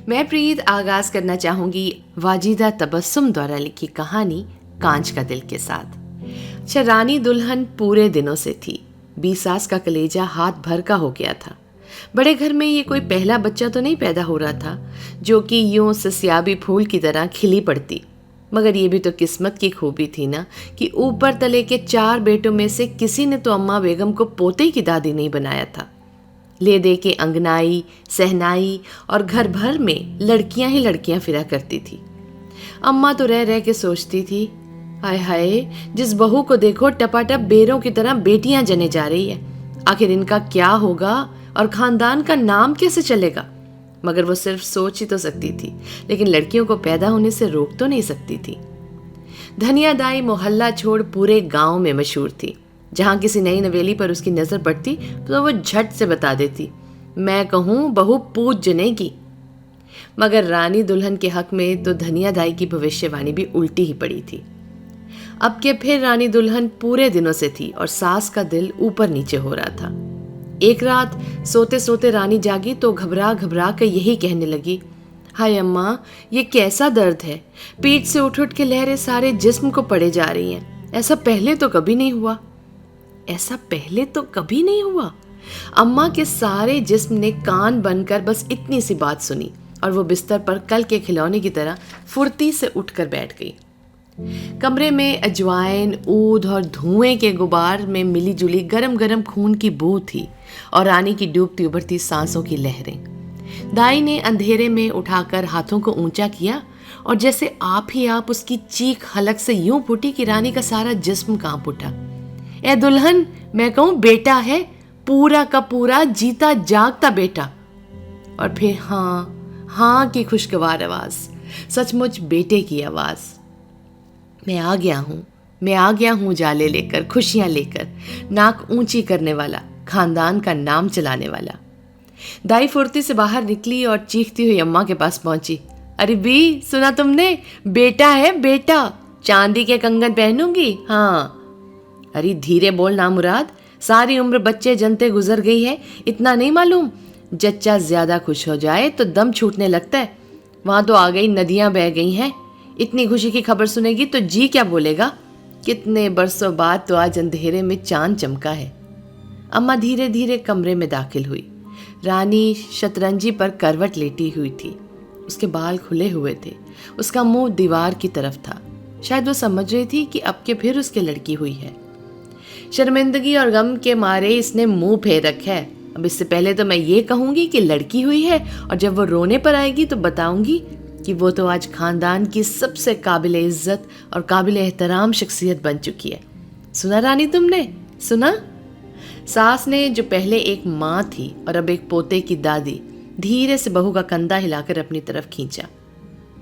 मैं प्रीत आगाज करना चाहूंगी वाजिदा तबस्सुम द्वारा लिखी कहानी कांच का दिल के साथ। अच्छा, रानी दुल्हन पूरे दिनों से थी। 20 सास का कलेजा हाथ भर का हो गया था। बड़े घर में ये कोई पहला बच्चा तो नहीं पैदा हो रहा था जो कि यूं सस्याबी फूल की तरह खिली पड़ती, मगर ये भी तो किस्मत की खूबी थी ना कि ऊपर तले के 4 बेटों में से किसी ने तो अम्मा बेगम को पोते की दादी नहीं बनाया था। ले दे के अंगनाई, सहनाई और घर भर में लड़कियां ही लड़कियां फिरा करती थी। अम्मा तो रह रह के सोचती थी, हाय हाय, जिस बहू को देखो टपाटप बेरों की तरह बेटियां जने जा रही है, आखिर इनका क्या होगा और खानदान का नाम कैसे चलेगा। मगर वो सिर्फ सोच ही तो सकती थी, लेकिन लड़कियों को पैदा होने से रोक तो नहीं सकती थी। धनिया दाई मोहल्ला छोड़ पूरे गांव में मशहूर थी। जहां किसी नई नवेली पर उसकी नजर पड़ती तो वो झट से बता देती, मैं कहूं बहू पूज जनेगी। मगर रानी दुल्हन के हक में तो धनिया दाई की भविष्यवाणी भी उल्टी ही पड़ी थी। अब के फिर रानी दुल्हन पूरे दिनों से थी और सास का दिल ऊपर नीचे हो रहा था। एक रात सोते सोते रानी जागी तो घबरा घबरा कर यही कहने लगी, हाय अम्मा, ये कैसा दर्द है। पीठ से उठ उठ के लहरें सारे जिस्म को पड़े जा रही हैं। ऐसा पहले तो कभी नहीं हुआ। ऐसा पहले तो कभी नहीं हुआ। अम्मा के सारे जिस्म ने कान बनकर बस इतनी सी बात सुनी और वो बिस्तर पर कल के खिलौने की तरह फुर्ती से उठकर बैठ गई। कमरे में अजवाइन, ऊद और धुएं के गुबार में मिली जुली गरम गरम खून की बू थी और रानी की डूबती उभरती सांसों की लहरें। दाई ने अंधेरे में उठाकर हाथों को ऊंचा किया और जैसे आप ही आप उसकी चीख हलक से यूं फूटी कि रानी का सारा जिस्म कांप उठा। ए दुल्हन, मैं कहूं बेटा है, पूरा का पूरा जीता जागता बेटा। और फिर हाँ की खुशगवार आवाज, सचमुच बेटे की आवाज। मैं आ गया हूं जाले लेकर, खुशियां लेकर, नाक ऊंची करने वाला, खानदान का नाम चलाने वाला। दाई फुर्ती से बाहर निकली और चीखती हुई अम्मा के पास पहुंची, अरे बी, सुना तुमने? बेटा है बेटा, चांदी के कंगन पहनूंगी। हाँ। अरे धीरे बोल ना मुराद, सारी उम्र बच्चे जनते गुजर गई है, इतना नहीं मालूम? जच्चा ज्यादा खुश हो जाए तो दम छूटने लगता है। वहां तो आ गई नदियां बह गई हैं। इतनी खुशी की खबर सुनेगी तो जी क्या बोलेगा? कितने बरसों बाद तो आज अंधेरे में चांद चमका है। अम्मा धीरे धीरे कमरे में दाखिल हुई। रानी शतरंजी पर करवट लेटी हुई थी। उसके बाल खुले हुए थे। उसका मुंह दीवार की तरफ था। शायद वो समझ रही थी कि अब के फिर उसके लड़की हुई है। शर्मिंदगी और गम के मारे इसने मुंह फेर रखा है। अब इससे पहले तो मैं ये कहूंगी कि लड़की हुई है, और जब वो रोने पर आएगी तो बताऊंगी कि वो तो आज खानदान की सबसे काबिल इज्जत और काबिल एहतराम शख्सियत बन चुकी है। सुना रानी, तुमने सुना? सास ने, जो पहले एक माँ थी और अब एक पोते की दादी, धीरे से बहू का कंधा हिलाकर अपनी तरफ खींचा।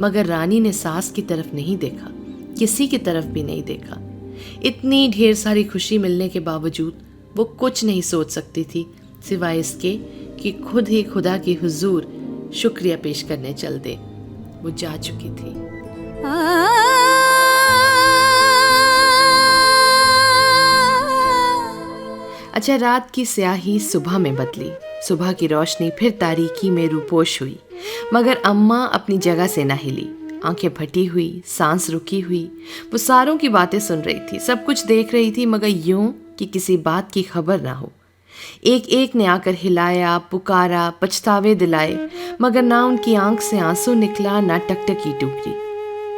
मगर रानी ने सास की तरफ नहीं देखा, किसी की तरफ भी नहीं देखा। इतनी ढेर सारी खुशी मिलने के बावजूद वो कुछ नहीं सोच सकती थी सिवाय इसके कि खुद ही खुदा की हुजूर शुक्रिया पेश करने चल दे। वो जा चुकी थी। अच्छा, रात की स्याही सुबह में बदली। सुबह की रोशनी फिर तारीकी में रूपोश हुई, मगर अम्मा अपनी जगह से न हिली। आंखें फटी हुई, सांस रुकी हुई, वो सारों की बातें सुन रही थी, सब कुछ देख रही थी, मगर यूं कि किसी बात की खबर ना हो। एक एक ने आकर हिलाया, पुकारा, पछतावे दिलाए, मगर ना उनकी आंख से आंसू निकला, ना टकटकी टूटी।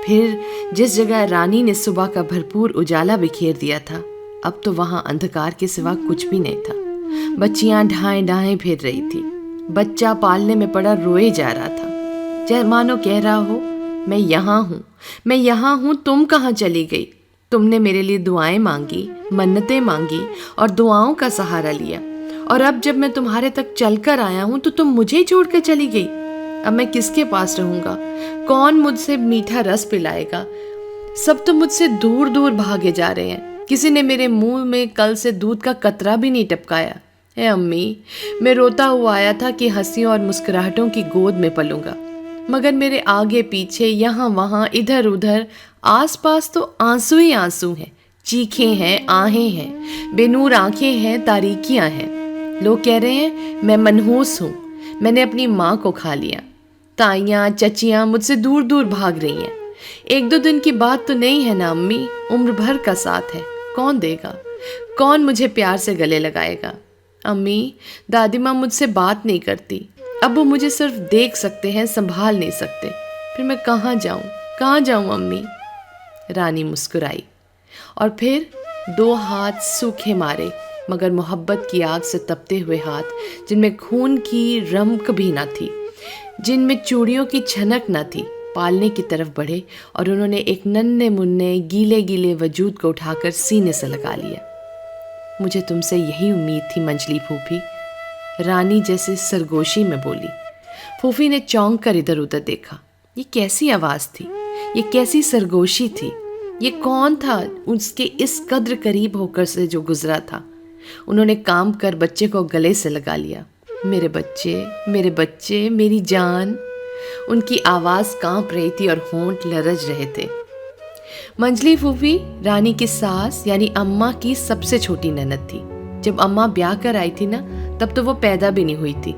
फिर जिस जगह रानी ने सुबह का भरपूर उजाला बिखेर दिया था, अब तो वहां अंधकार के सिवा कुछ भी नहीं था। बच्चियां ढाएं ढाएं फिर रही थी। बच्चा पालने में पड़ा रोए जा रहा था, जैसे मानो कह रहा हो, मैं यहाँ हूँ, तुम कहाँ चली गई? तुमने मेरे लिए दुआएं मांगी, मन्नतें मांगी और दुआओं का सहारा लिया, और अब जब मैं तुम्हारे तक चलकर आया हूँ तो तुम मुझे ही छोड़कर चली गई। अब मैं किसके पास रहूंगा? कौन मुझसे मीठा रस पिलाएगा? सब तो मुझसे दूर दूर भागे जा रहे हैं। किसी ने मेरे मुंह में कल से दूध का कतरा भी नहीं टपकाया। है अम्मी, मैं रोता हुआ आया था कि हंसियों और मुस्कुराहटों की गोद में पलूंगा, मगर मेरे आगे पीछे, यहाँ वहाँ, इधर उधर, आस पास तो आंसू ही आंसू हैं, चीखें हैं, आहें हैं, बेनूर आंखें हैं, तारीकियां हैं। लोग कह रहे हैं मैं मनहूस हूँ, मैंने अपनी माँ को खा लिया। ताइयाँ चचियाँ मुझसे दूर दूर भाग रही हैं। एक दो दिन की बात तो नहीं है ना अम्मी, उम्र भर का साथ है। कौन देगा, कौन मुझे प्यार से गले लगाएगा। अम्मी, दादी माँ मुझसे बात नहीं करती। अब वो मुझे सिर्फ देख सकते हैं, संभाल नहीं सकते। फिर मैं कहाँ जाऊँ अम्मी। रानी मुस्कुराई और फिर दो हाथ सूखे मारे मगर मोहब्बत की आग से तपते हुए हाथ, जिनमें खून की रमक भी न थी, जिनमें चूड़ियों की छनक न थी, पालने की तरफ बढ़े और उन्होंने एक नन्हे मुन्ने गीले गीले वजूद को उठाकर सीने से लगा लिया। मुझे तुमसे यही उम्मीद थी मंजली फूफी, रानी जैसे सरगोशी में बोली। फूफी ने चौंक कर इधर उधर देखा। ये कैसी आवाज़ थी, ये कैसी सरगोशी थी, ये कौन था उसके इस कद्र करीब होकर से जो गुजरा था। उन्होंने काम कर बच्चे को गले से लगा लिया। मेरे बच्चे, मेरी जान। उनकी आवाज़ कांप रही थी और होंठ लरज रहे थे। मंजली फूफी रानी की सास यानी अम्मा की सबसे छोटी ननद थी। जब अम्मा ब्याह कर आई थी ना, तब तो वो पैदा भी नहीं हुई थी।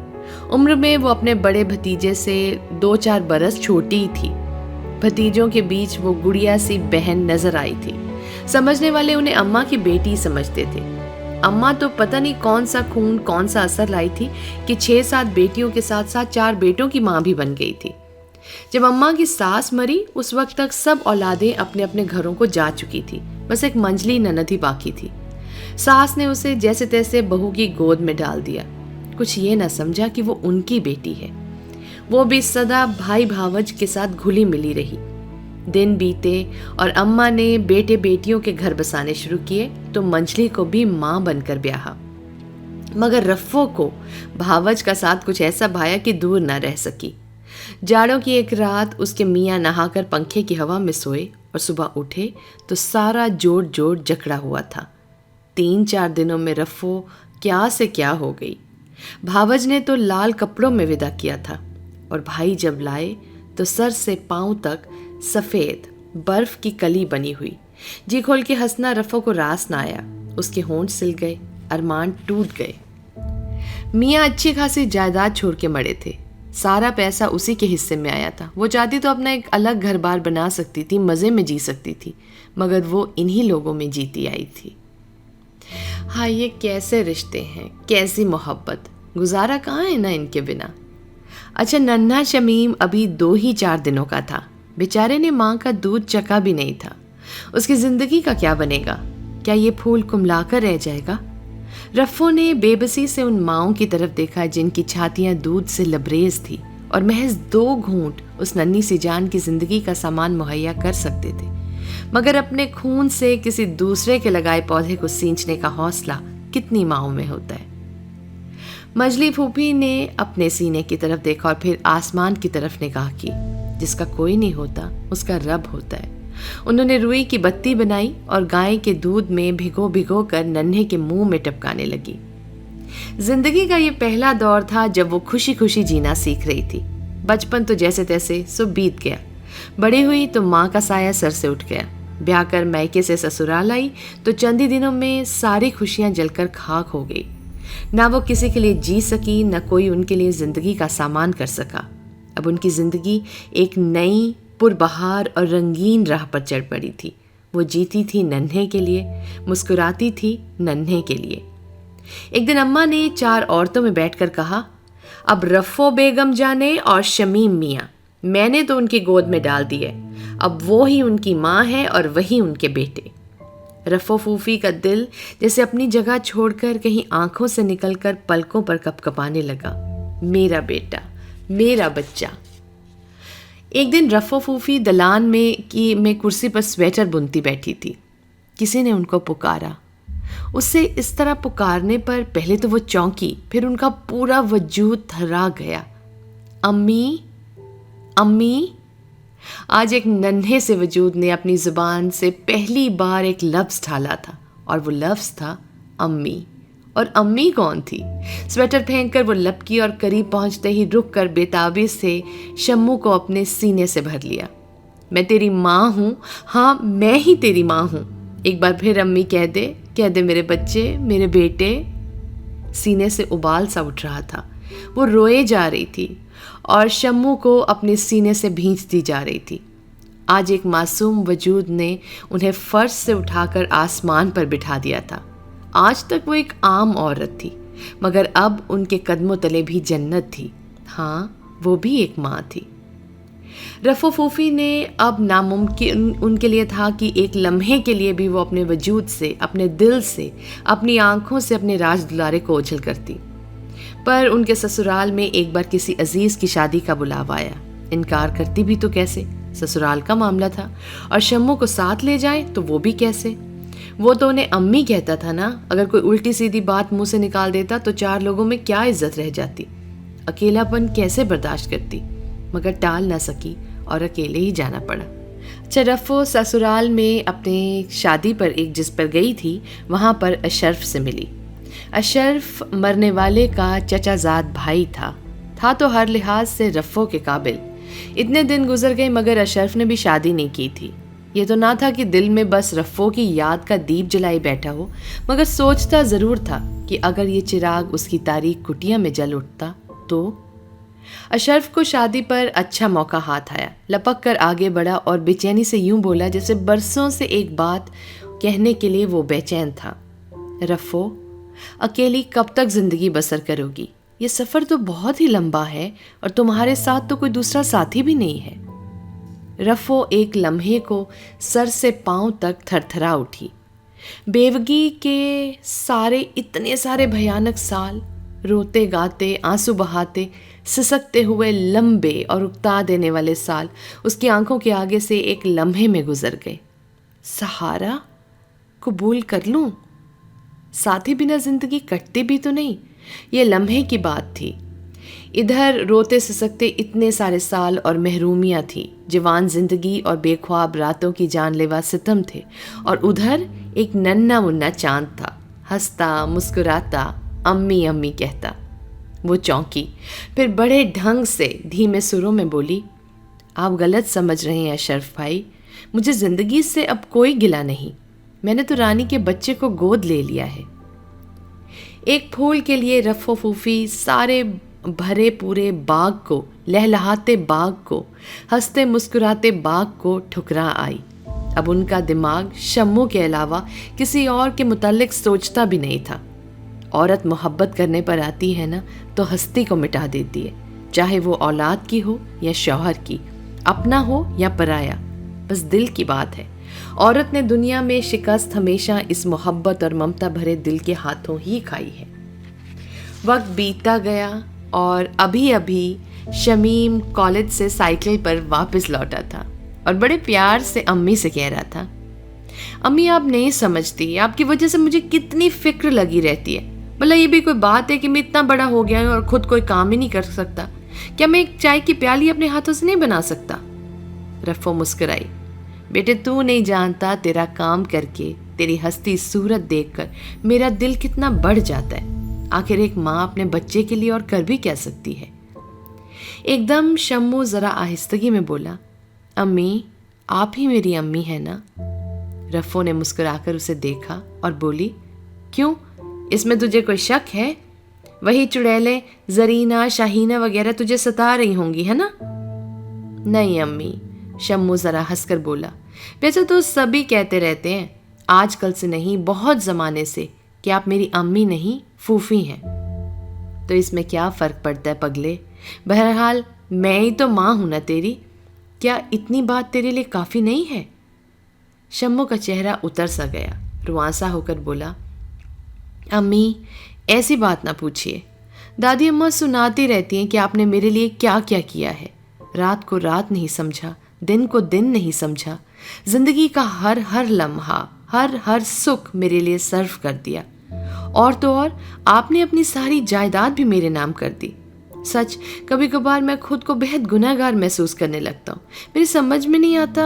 उम्र में वो अपने बड़े भतीजे से 2-4 बरस छोटी ही थी। भतीजों के बीच वो गुड़िया सी बहन नजर आई थी। समझने वाले उन्हें अम्मा की बेटी समझते थे। अम्मा तो पता नहीं कौन सा खून कौन सा असर लाई थी कि 6-7 बेटियों के साथ साथ 4 बेटों की माँ भी बन गई थी। जब अम्मा की सास मरी, उस वक्त तक सब औलादें अपने अपने घरों को जा चुकी थी। बस एक मंजली ननद ही बाकी थी। सास ने उसे जैसे तैसे बहू की गोद में डाल दिया। कुछ ये न समझा कि वो उनकी बेटी है। वो भी सदा भाई भावज के साथ घुली मिली रही। दिन बीते और अम्मा ने बेटे बेटियों के घर बसाने शुरू किए तो मंजली को भी माँ बनकर ब्याहा। मगर रफ़ो को भावज का साथ कुछ ऐसा भाया कि दूर न रह सकी। जाड़ों की एक रात उसके मियाँ नहाकर पंखे की हवा में सोए और सुबह उठे तो सारा जोड़ जोड़ जकड़ा हुआ था। 3-4 दिनों में रफ़ो क्या से क्या हो गई। भावज ने तो लाल कपड़ों में विदा किया था और भाई जब लाए तो सर से पांव तक सफ़ेद बर्फ की कली बनी हुई। जी खोल के हंसना रफ़ो को रास ना आया। उसके होंठ सिल गए, अरमान टूट गए। मियाँ अच्छी खासी जायदाद छोड़ के मरे थे। सारा पैसा उसी के हिस्से में आया था। वो चाहती तो अपना एक अलग घर बार बना सकती थी, मज़े में जी सकती थी, मगर वो इन्हीं लोगों में जीती आई थी। हाँ, ये कैसे रिश्ते हैं, कैसी मोहब्बत, गुजारा कहाँ है ना इनके बिना। अच्छा, नन्हा शमीम अभी 2-4 दिनों का था। बेचारे ने माँ का दूध चखा भी नहीं था। उसकी जिंदगी का क्या बनेगा? क्या ये फूल कुमलाकर रह जाएगा? रफ़ो ने बेबसी से उन माँओं की तरफ देखा जिनकी छातियाँ दूध से लबरेज थी और महज 2 घूंट उस नन्ही सी जान की जिंदगी का सामान मुहैया कर सकते थे, मगर अपने खून से किसी दूसरे के लगाए पौधे को सींचने का हौसला कितनी माँओं में होता है। मंजली फूफी ने अपने सीने की तरफ देखा और फिर आसमान की तरफ निगाह की। जिसका कोई नहीं होता उसका रब होता है। उन्होंने रुई की बत्ती बनाई और गाय के दूध में भिगो भिगो कर नन्हे के मुंह में टपकाने लगी। जिंदगी का ये पहला दौर था जब वो खुशी खुशी जीना सीख रही थी। बचपन तो जैसे तैसे सो बीत गया। बड़ी हुई तो माँ का साया सर से उठ गया। ब्याह कर मायके से ससुराल आई तो चंद ही दिनों में सारी खुशियाँ जलकर खाक हो गई। ना वो किसी के लिए जी सकी, न कोई उनके लिए जिंदगी का सामान कर सका। अब उनकी जिंदगी एक नई पुरबहार और रंगीन राह पर चढ़ पड़ी थी। वो जीती थी नन्हे के लिए, मुस्कुराती थी नन्हे के लिए। एक दिन अम्मा ने 4 औरतों में बैठकर कहा, अब रफ़ो बेगम जाने और शमीम मियाँ, मैंने तो उनकी गोद में डाल दिए। अब वो ही उनकी माँ है और वही उनके बेटे। रफ़ो फूफी का दिल जैसे अपनी जगह छोड़कर कहीं आंखों से निकलकर पलकों पर कपकपाने लगा। मेरा बेटा, मेरा बच्चा। एक दिन रफ़ो फूफी दलान में कुर्सी पर स्वेटर बुनती बैठी थी। किसी ने उनको पुकारा। उससे इस तरह पुकारने पर पहले तो वो चौंकी, फिर उनका पूरा वजूद थर्रा गया। अम्मी, अम्मी। आज एक नन्हे से वजूद ने अपनी जुबान से पहली बार एक लफ्ज़ ढाला था और वो लफ्ज़ था अम्मी। और अम्मी कौन थी? स्वेटर फेंककर वो लपकी और करीब पहुंचते ही रुक कर बेताबी से शम्मू को अपने सीने से भर लिया। मैं तेरी माँ हूँ, हाँ मैं ही तेरी माँ हूँ। एक बार फिर अम्मी कह दे मेरे बच्चे, मेरे बेटे। सीने से उबाल सा उठ रहा था। वो रोए जा रही थी। और शम्मू को अपने सीने से भींचती जा रही थी। आज एक मासूम वजूद ने उन्हें फर्श से उठाकर आसमान पर बिठा दिया था। आज तक वो एक आम औरत थी, मगर अब उनके कदमों तले भी जन्नत थी। हाँ, वो भी एक माँ थी। रफ़ो फूफी ने अब नामुमकिन उनके लिए था कि एक लम्हे के लिए भी वो अपने वजूद से, अपने दिल से, अपनी आंखों से अपने राज दुलारे को ओझल करती। पर उनके ससुराल में एक बार किसी अजीज़ की शादी का बुलावा आया। इनकार करती भी तो कैसे, ससुराल का मामला था, और शम्मू को साथ ले जाए तो वो भी कैसे। वो तो उन्हें अम्मी कहता था ना, अगर कोई उल्टी सीधी बात मुंह से निकाल देता तो 4 लोगों में क्या इज्जत रह जाती। अकेलापन कैसे बर्दाश्त करती, मगर टाल ना सकी और अकेले ही जाना पड़ा। रफ़ो ससुराल में अपने शादी पर एक जिस पर गई थी, वहाँ पर अशरफ से मिली। अशरफ मरने वाले का चचाजाद भाई था तो हर लिहाज से रफ़ो के काबिल। इतने दिन गुजर गए मगर अशरफ ने भी शादी नहीं की थी। ये तो ना था कि दिल में बस रफ़ो की याद का दीप जलाई बैठा हो, मगर सोचता ज़रूर था कि अगर ये चिराग उसकी तारीख कुटिया में जल उठता तो। अशरफ को शादी पर अच्छा मौका हाथ आया। लपक कर आगे बढ़ा और बेचैनी से यूं बोला जैसे बरसों से एक बात कहने के लिए वो बेचैन था। रफ़ो, अकेली कब तक जिंदगी बसर करोगी? ये सफ़र तो बहुत ही लंबा है और तुम्हारे साथ तो कोई दूसरा साथी भी नहीं है। रफ़ो एक लम्हे को सर से पांव तक थरथरा उठी। बेवगी के इतने सारे भयानक साल, रोते गाते, आंसू बहाते, सिसकते हुए लंबे और उकता देने वाले साल उसकी आंखों के आगे से एक लम्हे में गुजर गए। सहारा कबूल कर लूं? साथी बिना जिंदगी कटती भी तो नहीं। ये लम्हे की बात थी। इधर रोते सिसकते इतने सारे साल और महरूमियाँ थी, जवान जिंदगी और बेख्वाब रातों की जानलेवा सितम थे, और उधर एक नन्ना मुन्ना चांद था, हंसता मुस्कुराता, अम्मी अम्मी कहता। वो चौंकी, फिर बड़े ढंग से धीमे सुरों में बोली, आप गलत समझ रहे हैं अशरफ भाई, मुझे ज़िंदगी से अब कोई गिला नहीं। मैंने तो रानी के बच्चे को गोद ले लिया है। एक फूल के लिए रफ़ो फूफी सारे भरे पूरे बाग को, लहलहाते बाग को, हंसते मुस्कुराते बाग को ठुकरा आई। अब उनका दिमाग शम्मू के अलावा किसी और के मुताल्लिक सोचता भी नहीं था। औरत मोहब्बत करने पर आती है ना, तो हस्ती को मिटा देती है, चाहे वो औलाद की हो या शौहर की, अपना हो या पराया, बस दिल की बात है। औरत ने दुनिया में शिकस्त हमेशा इस मोहब्बत और ममता भरे दिल के हाथों ही खाई है। वक्त बीतता गया और अभी अभी शमीम कॉलेज से साइकिल पर वापस लौटा था और बड़े प्यार से अम्मी से कह रहा था, अम्मी आप नहीं समझती, आपकी वजह से मुझे कितनी फिक्र लगी रहती है। भला ये भी कोई बात है कि मैं इतना बड़ा हो गया हूँ और खुद कोई काम ही नहीं कर सकता? क्या मैं एक चाय की प्याली अपने हाथों से नहीं बना सकता? रफ़ो मुस्कुराई, बेटे तू नहीं जानता, तेरा काम करके, तेरी हंसती सूरत देखकर मेरा दिल कितना बढ़ जाता है। आखिर एक माँ अपने बच्चे के लिए और कर भी क्या सकती है। एकदम शम्मू जरा आहिस्तगी में बोला, अम्मी आप ही मेरी अम्मी है ना? रफ़ो ने मुस्कुराकर उसे देखा और बोली, क्यों, इसमें तुझे कोई शक है? वही चुड़ैलें जरीना शाहीना वगैरह तुझे सता रही होंगी, है ना? नहीं अम्मी, शम्मू ज़रा हंसकर बोला, वैसे तो सभी कहते रहते हैं, आजकल से नहीं बहुत ज़माने से, कि आप मेरी अम्मी नहीं फूफी हैं। तो इसमें क्या फ़र्क पड़ता है पगले? बहरहाल मैं ही तो माँ हूँ ना तेरी। क्या इतनी बात तेरे लिए काफ़ी नहीं है? शम्मू का चेहरा उतर सा गया, रुआंसा होकर बोला, अम्मी ऐसी बात ना पूछिए। दादी अम्मा सुनाती रहती हैं कि आपने मेरे लिए क्या क्या किया है। रात को रात नहीं समझा, दिन को दिन नहीं समझा, जिंदगी का हर हर लम्हा, हर हर सुख मेरे लिए सर्व कर दिया। और तो और आपने अपनी सारी जायदाद भी मेरे नाम कर दी। सच कभी कभार मैं खुद को बेहद गुनहगार महसूस करने लगता हूँ, मेरी समझ में नहीं आता।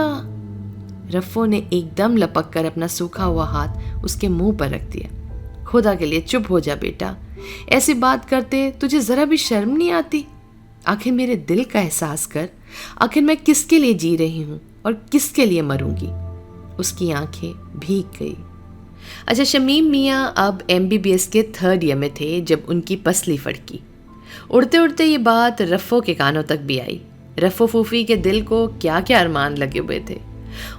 रफ़ो ने एकदम लपक कर अपना सूखा हुआ हाथ उसके मुंह पर रख दिया। खुदा के लिए चुप हो जा बेटा, ऐसी बात करते तुझे जरा भी शर्म नहीं आती? आखिर मेरे दिल का एहसास कर, आखिर मैं किसके लिए जी रही हूँ और किसके लिए मरूंगी। उसकी आंखें भीग गई। अच्छा, शमीम मियाँ अब MBBS के 3rd ईयर में थे जब उनकी पसली फड़की। उड़ते उड़ते ये बात रफ़ो के कानों तक भी आई। रफ़ो फूफी के दिल को क्या क्या अरमान लगे हुए थे।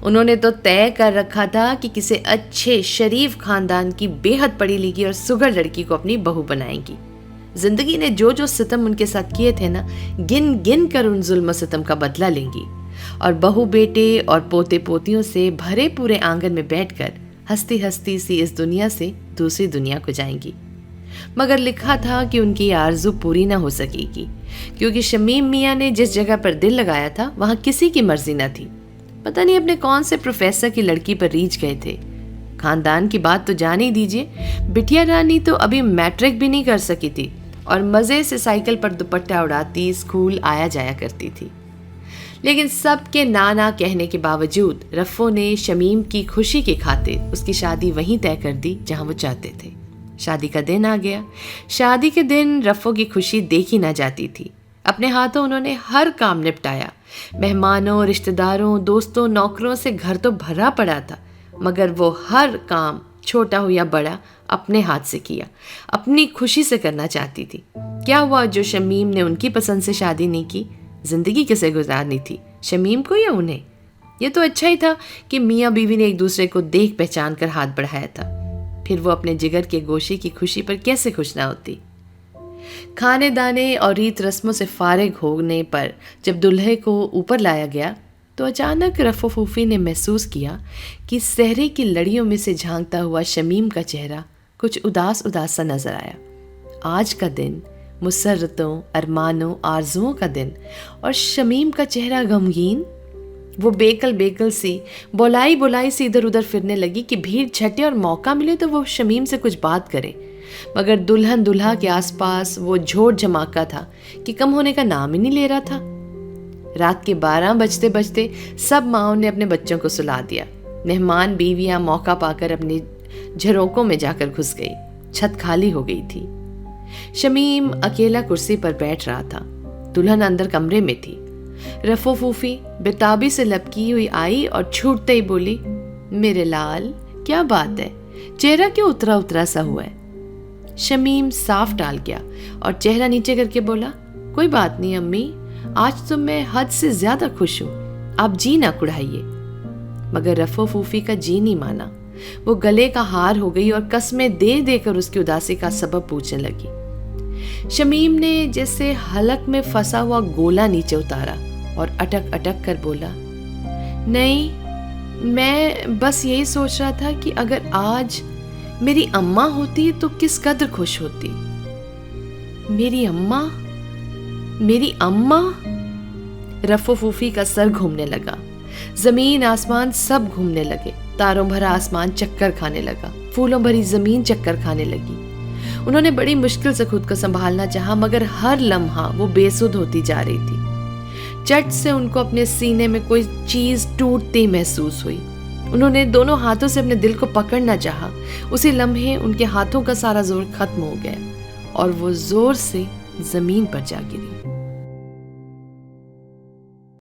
उन्होंने तो तय कर रखा था कि किसी अच्छे शरीफ खानदान की बेहद पढ़ी लिखी और सुघड़ लड़की को अपनी बहू बनाएंगी। जिंदगी ने जो जो सितम उनके साथ किए थे ना, गिन गिन कर उन जुल्म सितम का बदला लेंगी और बहू बेटे और पोते पोतियों से भरे पूरे आंगन में बैठकर हंसती हंसती सी इस दुनिया से दूसरी दुनिया को जाएंगी। मगर लिखा था कि उनकी आरज़ू पूरी ना हो सकेगी, क्योंकि शमीम मियाँ ने जिस जगह पर दिल लगाया था वहाँ किसी की मर्जी न थी। पता नहीं अपने कौन से प्रोफेसर की लड़की पर रीझ गए थे। खानदान की बात तो जान ही दीजिए, बिटिया रानी तो अभी मैट्रिक भी नहीं कर सकी थी और मज़े से साइकिल पर दुपट्टा उड़ाती स्कूल आया जाया करती थी। लेकिन सबके ना कहने के बावजूद रफ़ो ने शमीम की खुशी की खातिर उसकी शादी वहीं तय कर दी जहां वो चाहते थे। शादी का दिन आ गया। शादी के दिन रफ़ो की खुशी देखी ना जाती थी। अपने हाथों उन्होंने हर काम निपटाया। मेहमानों, रिश्तेदारों, दोस्तों, नौकरों से घर तो भरा पड़ा था, मगर वो हर काम छोटा हो या बड़ा अपने हाथ से किया, अपनी खुशी से करना चाहती थी। क्या हुआ जो शमीम ने उनकी पसंद से शादी नहीं की? जिंदगी किसे गुजारनी थी, शमीम को या उन्हें? ये तो अच्छा ही था कि मियाँ बीवी ने एक दूसरे को देख पहचान कर हाथ बढ़ाया था। फिर वो अपने जिगर के गोशे की खुशी पर कैसे खुश ना होती। खाने दाने और रीत रस्मों से फारिग होने पर जब दुल्हे को ऊपर लाया गया तो अचानक रफ़ो फूफी ने महसूस किया कि सहरे की लड़ियों में से झांकता हुआ शमीम का चेहरा कुछ उदास उदास सा नजर आया। आज का दिन मुसर्रतों, अरमानों, आरजुओं का दिन और शमीम का चेहरा गमगीन। वो बेकल सी बोलाई बोलाई सी इधर उधर फिरने लगी कि भीड़ छटे और मौका मिले तो वो शमीम से कुछ बात करे, मगर दुल्हन दुल्हा के आसपास वो झोर झमाका था कि कम होने का नाम ही नहीं ले रहा था। रात के 12 बजते बजते सब माँओं ने अपने बच्चों को सुला दिया। मेहमान बीवियां मौका पाकर अपनी झरोकों में जाकर घुस गई। छत खाली हो गई थी। शमीम अकेला कुर्सी पर बैठ रहा था। दुल्हन अंदर कमरे में थी। रफ़ो फूफी बेताबी से लपकी हुई आई और छूटते ही बोली, मेरे लाल क्या बात है, चेहरा क्यों उतरा उतरा सा हुआ है? शमीम साफ टाल गया और चेहरा नीचे करके बोला, कोई बात नहीं अम्मी, आज तो मैं हद से ज्यादा खुश हूं, आप जी ना कुढ़ाइए। मगर रफ़ो फूफी का जी नहीं माना। वो गले का हार हो गई और कस्में दे देकर उसकी उदासी का सबब पूछने लगी। शमीम ने जैसे हलक में फंसा हुआ गोला नीचे उतारा और अटक अटक कर बोला, नहीं, मैं बस यही सोच रहा था कि अगर आज मेरी अम्मा होती तो किस कदर खुश होती। मेरी अम्मा, मेरी अम्मा। रफ़ो फूफी का सर घूमने लगा। जमीन आसमान सब घूमने लगे। तारों भरा आसमान चक्कर खाने लगा। फूलों भरी जमीन चक्कर खाने लगी। उन्होंने बड़ी मुश्किल से खुद को संभालना चाहा, मगर हर लम्हा वो बेसुध होती जा रही थी। चट से उनको अपने सीने में कोई चीज टूटती महसूस हुई। उन्होंने दोनों हाथों से अपने दिल को पकड़ना चाहा। उसी लम्हे उनके हाथों का सारा जोर खत्म हो गया और वो जोर से जमीन पर जा गिरी।